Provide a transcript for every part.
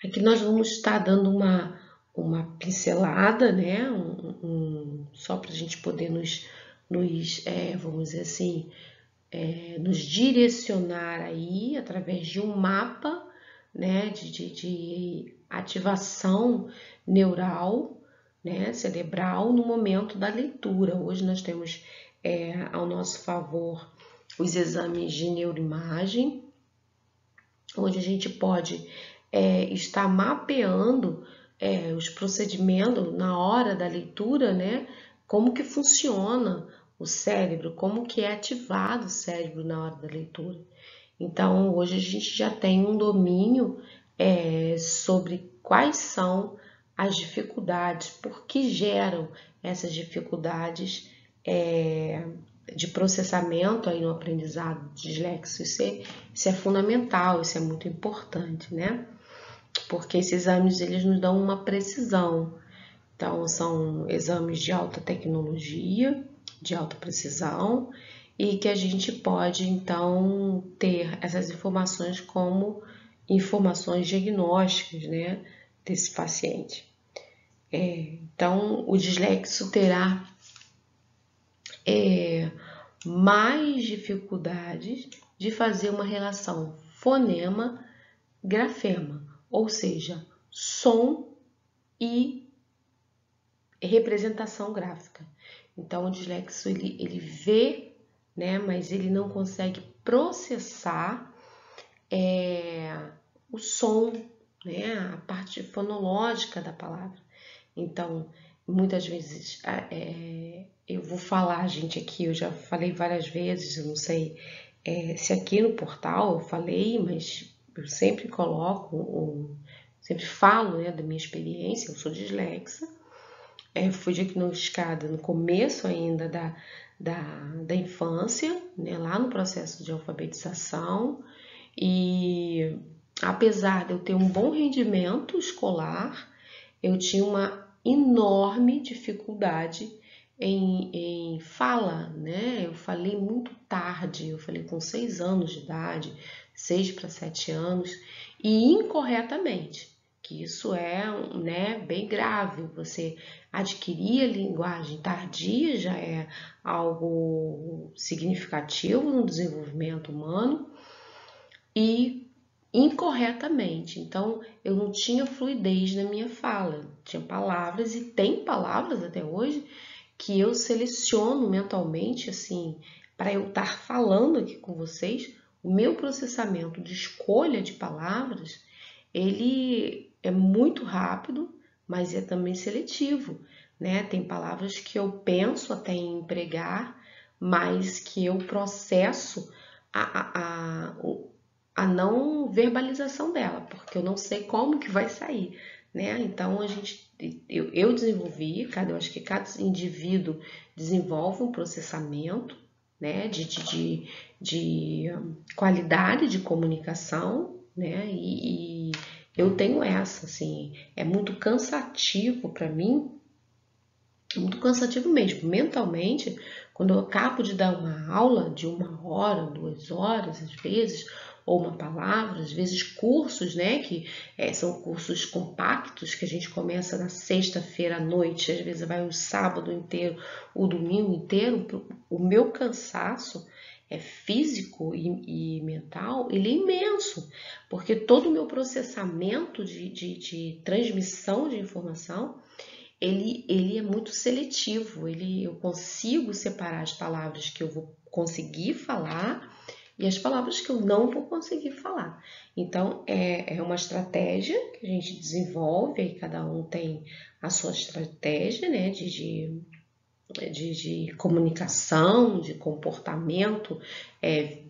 Aqui nós vamos estar dando uma pincelada, né? Só para a gente poder vamos dizer assim, nos direcionar aí através de um mapa, né? De ativação neural, né? Cerebral no momento da leitura. Hoje nós temos ao nosso favor os exames de neuroimagem, onde a gente pode estar mapeando os procedimentos na hora da leitura, né? Como que funciona o cérebro, como que é ativado o cérebro na hora da leitura. Então, hoje a gente já tem um domínio sobre quais são as dificuldades, por que geram essas dificuldades de processamento aí no aprendizado disléxico. Isso é fundamental, isso é muito importante, né? Porque esses exames eles nos dão uma precisão. Então, são exames de alta tecnologia, de alta precisão, e que a gente pode, então, ter essas informações como informações diagnósticas, né, desse paciente. Então, o dislexo terá mais dificuldades de fazer uma relação fonema-grafema, ou seja, som e representação gráfica. Então, o dislexo ele vê, né, mas ele não consegue processar o som, né, a parte fonológica da palavra. Então, muitas vezes eu vou falar, gente, aqui, eu já falei várias vezes, eu não sei se aqui no portal eu falei, mas eu sempre coloco, sempre falo, né, da minha experiência, eu sou dislexa, fui diagnosticada no começo ainda da infância, né, lá no processo de alfabetização, e apesar de eu ter um bom rendimento escolar, eu tinha uma enorme dificuldade em fala, né? Eu falei muito tarde, eu falei com 6 anos de idade, 6 para 7 anos, e incorretamente, que isso é, né, bem grave. Você adquirir a linguagem tardia já é algo significativo no desenvolvimento humano, e incorretamente. Então, eu não tinha fluidez na minha fala. Tinha palavras, e tem palavras até hoje, que eu seleciono mentalmente, assim, para eu estar falando aqui com vocês. O meu processamento de escolha de palavras, ele é muito rápido, mas é também seletivo, né? Tem palavras que eu penso até em empregar, mas que eu processo a não verbalização dela, porque eu não sei como que vai sair, né? Então eu desenvolvi, eu acho que cada indivíduo desenvolve um processamento, né, de qualidade de comunicação, né? E eu tenho essa, assim, é muito cansativo para mim, muito cansativo mesmo, mentalmente, quando eu acabo de dar uma aula de 1 hora, 2 horas, às vezes, ou uma palavra, às vezes cursos, né, que são cursos compactos, que a gente começa na sexta-feira à noite, às vezes vai o sábado inteiro, o domingo inteiro. O meu cansaço físico e mental, ele é imenso, porque todo o meu processamento de transmissão de informação, ele é muito seletivo, eu consigo separar as palavras que eu vou conseguir falar e as palavras que eu não vou conseguir falar. Então, é uma estratégia que a gente desenvolve, aí cada um tem a sua estratégia, né, de comunicação, de comportamento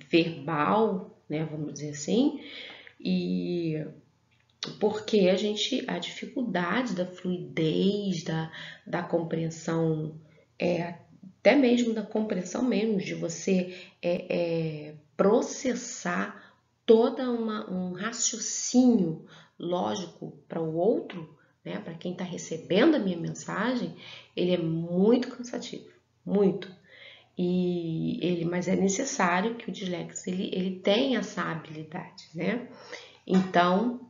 verbal, né, vamos dizer assim, e porque a dificuldade da fluidez, da compreensão, até mesmo da compreensão mesmo, de você processar toda um raciocínio lógico para o outro, né, para quem está recebendo a minha mensagem, ele é muito cansativo, muito. Mas é necessário que o dislexo ele tenha essa habilidade, né? Então,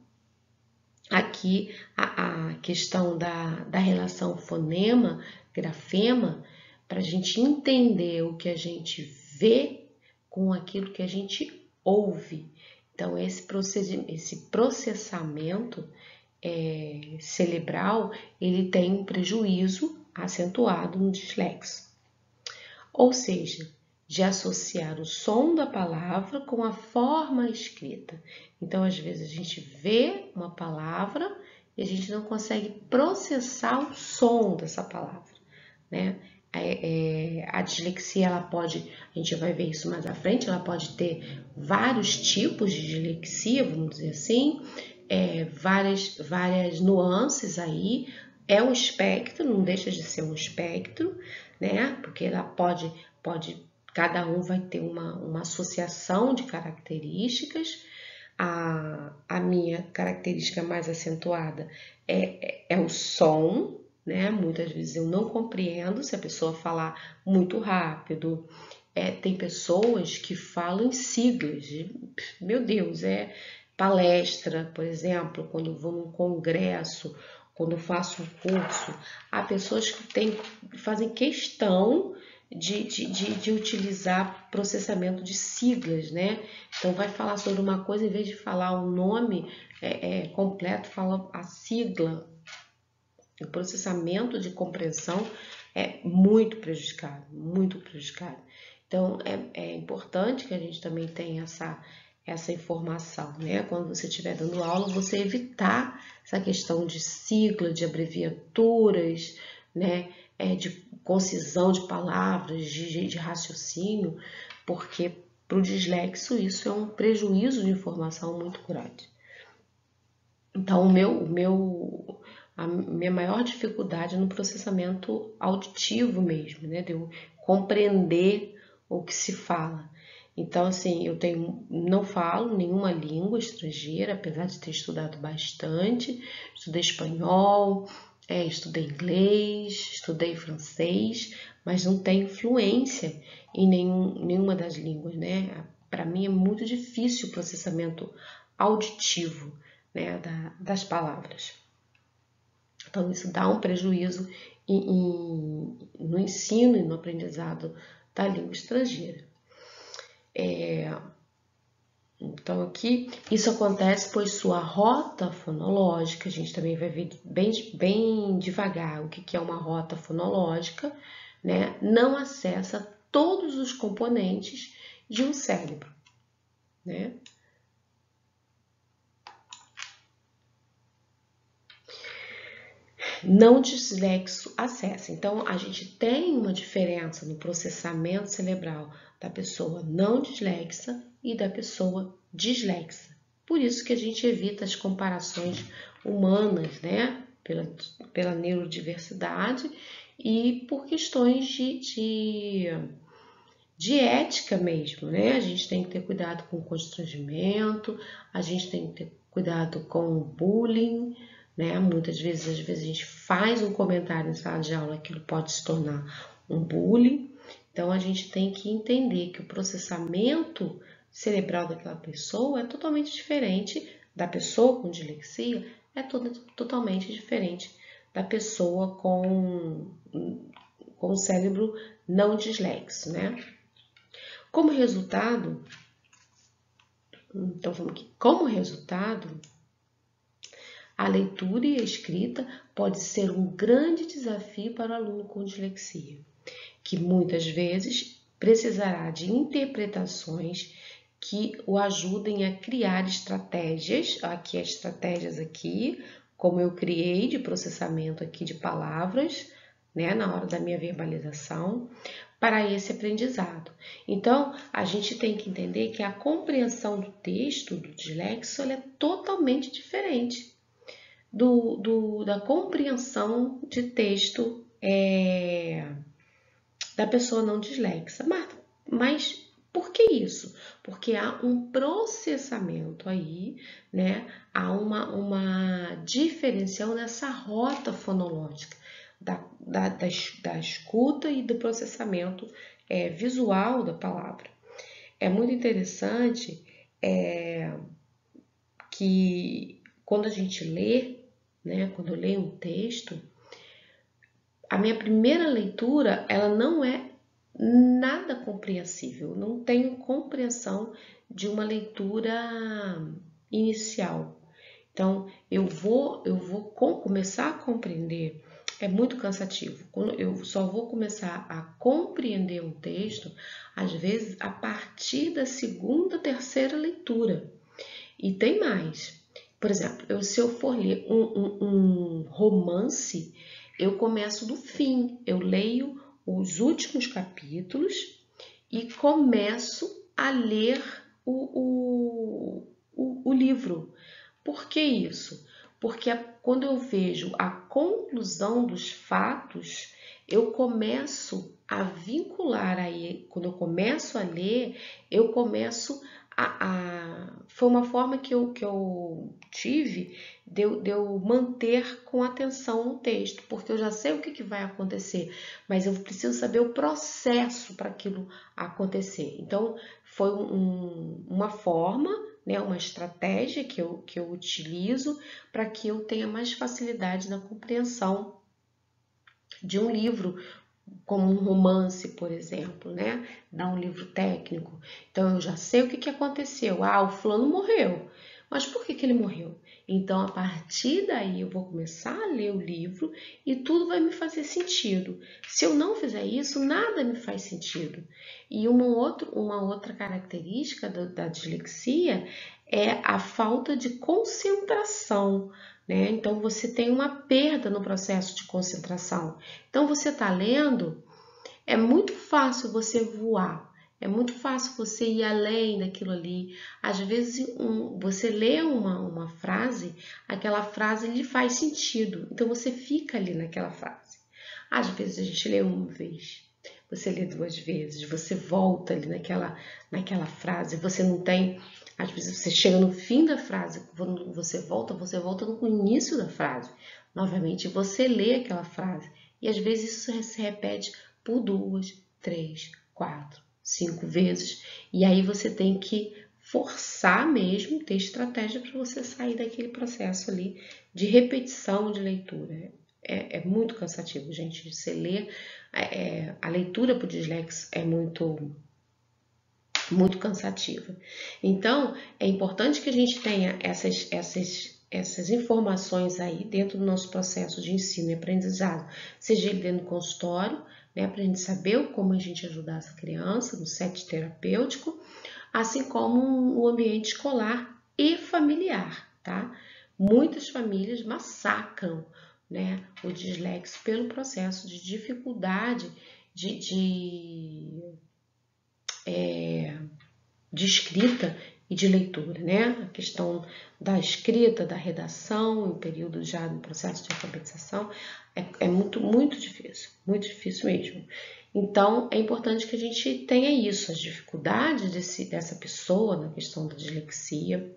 aqui a questão da relação fonema-grafema, para a gente entender o que a gente vê com aquilo que a gente ouve. Então, esse processamento cerebral, ele tem um prejuízo acentuado no dislexo. Ou seja, de associar o som da palavra com a forma escrita. Então, às vezes, a gente vê uma palavra e a gente não consegue processar o som dessa palavra, né? A dislexia, ela pode, a gente vai ver isso mais à frente, ela pode ter vários tipos de dislexia, vamos dizer assim, várias nuances aí. É um espectro, não deixa de ser um espectro, né? Porque ela pode cada um vai ter uma associação de características. A minha característica mais acentuada é o som, né? Muitas vezes eu não compreendo se a pessoa falar muito rápido. Tem pessoas que falam em siglas, meu Deus, palestra, por exemplo, quando vou num congresso, quando faço um curso, há pessoas que fazem questão de utilizar processamento de siglas, né? Então, vai falar sobre uma coisa, em vez de falar o nome completo, fala a sigla. O processamento de compreensão é muito prejudicado, muito prejudicado. Então, é importante que a gente também tenha essa informação, né? Quando você estiver dando aula, você evitar essa questão de sigla, de abreviaturas, né? De concisão de palavras, de raciocínio, porque para o dislexo isso é um prejuízo de informação muito grande. Então, a minha maior dificuldade é no processamento auditivo mesmo, né? De eu compreender o que se fala. Então, assim, não falo nenhuma língua estrangeira, apesar de ter estudado bastante. Estudei espanhol, estudei inglês, estudei francês, mas não tenho fluência em nenhuma das línguas, né? Para mim é muito difícil o processamento auditivo, né, das palavras. Então, isso dá um prejuízo no ensino e no aprendizado da língua estrangeira. Então, aqui, isso acontece pois sua rota fonológica, a gente também vai ver bem devagar o que é uma rota fonológica, né, não acessa todos os componentes de um cérebro, né? Não dislexo acessa. Então, a gente tem uma diferença no processamento cerebral da pessoa não dislexa e da pessoa dislexa. Por isso que a gente evita as comparações humanas, né? Pela neurodiversidade e por questões de ética mesmo, né? A gente tem que ter cuidado com o constrangimento, a gente tem que ter cuidado com o bullying, né? Muitas vezes, às vezes a gente faz um comentário em sala de aula, aquilo pode se tornar um bullying. Então, a gente tem que entender que o processamento cerebral daquela pessoa é totalmente diferente da pessoa com dislexia, totalmente diferente da pessoa com o cérebro não dislexo, né? Como resultado, então vamos aqui, como resultado, a leitura e a escrita pode ser um grande desafio para o aluno com dislexia, que muitas vezes precisará de interpretações que o ajudem a criar estratégias, aqui as estratégias aqui, como eu criei de processamento aqui de palavras, né, na hora da minha verbalização, para esse aprendizado. Então, a gente tem que entender que a compreensão do texto do dislexo é totalmente diferente da compreensão de texto da pessoa não dislexa. Mas por que isso? Porque há um processamento aí, né? Há uma diferenciação nessa rota fonológica da escuta e do processamento visual da palavra. É muito interessante que quando a gente lê, né, quando eu leio um texto, a minha primeira leitura, ela não é nada compreensível, não tenho compreensão de uma leitura inicial. Então, começar a compreender, é muito cansativo. Quando eu só vou começar a compreender um texto, às vezes, a partir da segunda, terceira leitura. E tem mais. Por exemplo, se eu for ler um romance, eu começo do fim. Eu leio os últimos capítulos e começo a ler o livro. Por que isso? Porque quando eu vejo a conclusão dos fatos, eu começo a vincular aí, quando eu começo a ler, eu começo foi uma forma que eu tive de eu manter com atenção o texto, porque eu já sei o que vai acontecer, mas eu preciso saber o processo para aquilo acontecer. Então, foi uma forma, né, uma estratégia que eu utilizo para que eu tenha mais facilidade na compreensão de um livro, como um romance, por exemplo, né? Não um livro técnico. Então, eu já sei o que aconteceu. Ah, o fulano morreu. Mas por que ele morreu? Então, a partir daí, eu vou começar a ler o livro e tudo vai me fazer sentido. Se eu não fizer isso, nada me faz sentido. E uma outra característica da dislexia é a falta de concentração, né? Então, você tem uma perda no processo de concentração. Então, você está lendo, é muito fácil você voar, é muito fácil você ir além daquilo ali. Às vezes, você lê uma frase, aquela frase lhe faz sentido, então você fica ali naquela frase. Às vezes, a gente lê uma vez, você lê duas vezes, você volta ali naquela frase, você não tem. Às vezes você chega no fim da frase, quando você volta no início da frase. Novamente, você lê aquela frase. E às vezes isso se repete por 2, 3, 4, 5 vezes. E aí você tem que forçar mesmo, ter estratégia para você sair daquele processo ali de repetição de leitura. É muito cansativo, gente, de você ler. A leitura para o dislexo é muito cansativa. Então, é importante que a gente tenha essas informações aí dentro do nosso processo de ensino e aprendizado, seja ele dentro do consultório, né, para a gente saber como a gente ajudar essa criança no set terapêutico, assim como no ambiente escolar e familiar, tá? Muitas famílias massacram, né, o dislexo pelo processo de dificuldade de escrita e de leitura, né? A questão da escrita, da redação, em período já no processo de alfabetização, é muito difícil mesmo. Então, é importante que a gente tenha isso, as dificuldades dessa pessoa na questão da dislexia,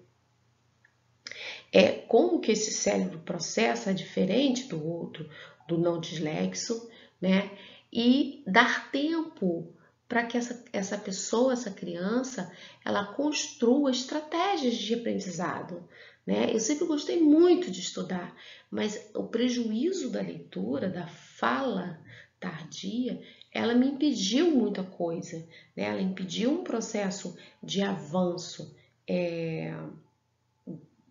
como que esse cérebro processa é diferente do outro, do não dislexo, né? E dar tempo para que essa pessoa, essa criança, ela construa estratégias de aprendizado, né? Eu sempre gostei muito de estudar, mas o prejuízo da leitura, da fala tardia, ela me impediu muita coisa, né? Ela impediu um processo de avanço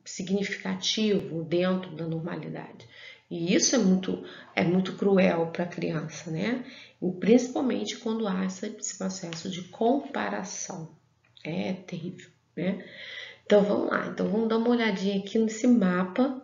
significativo dentro da normalidade. E isso é muito cruel para a criança, né? E principalmente quando há esse processo de comparação. É terrível, né? Então vamos lá. Então vamos dar uma olhadinha aqui nesse mapa